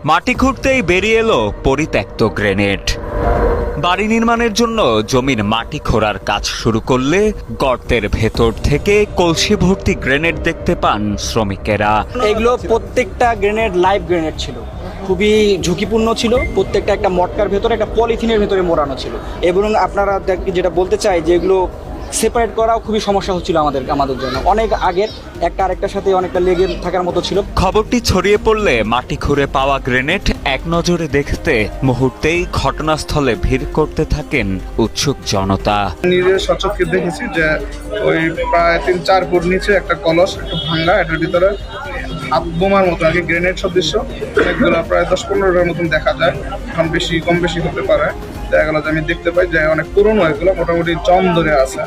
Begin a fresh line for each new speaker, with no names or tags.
মাটি খুঁড়তেই বেরিয়ে এলো পরিত্যক্ত গ্রেনেড। বাড়ি নির্মাণের জন্য জমির মাটি খোঁড়ার কাজ শুরু করলে গর্তের ভেতর থেকে কলসি ভর্তি গ্রেনেড দেখতে পান শ্রমিকেরা।
এগুলো প্রত্যেকটা গ্রেনেড লাইভ গ্রেনেড ছিল, খুবই ঝুঁকিপূর্ণ ছিল। প্রত্যেকটা একটা মটকার ভেতরে, একটা পলিথিনের ভেতরে মোড়ানো ছিল। এবং আপনারা যেটা বলতে চাই যে এগুলো সেপারেট করাও খুবই সমস্যা হচ্ছিল আমাদের জন্য। অনেক আগের একটা আরেকটার সাথে অনেকটা লেগে থাকার মতো ছিল।
খবরটি ছড়িয়ে পড়লে মাটি খুঁড়ে পাওয়া গ্রেনেড এক নজরে দেখতে মুহূর্তেই ঘটনাস্থলে ভিড় করতে থাকেন উৎসুক জনতা।
নিজের সচক্ষে দেখেছি যে ওই প্রায় 3-4 ফুট নিচে একটা কলস, একটা ভাঙ্গা, এটার ভিতরে হাত বোমার মতো আর কি গ্রেনেড সদৃশ্য এগুলো প্রায় 10-15টার মতন দেখা যায়। এখন কম বেশি হতে পারে। দেখা গেল যে আমি দেখতে পাই যে অনেক পুরনো, এগুলো মোটামুটি জং ধরে আছে।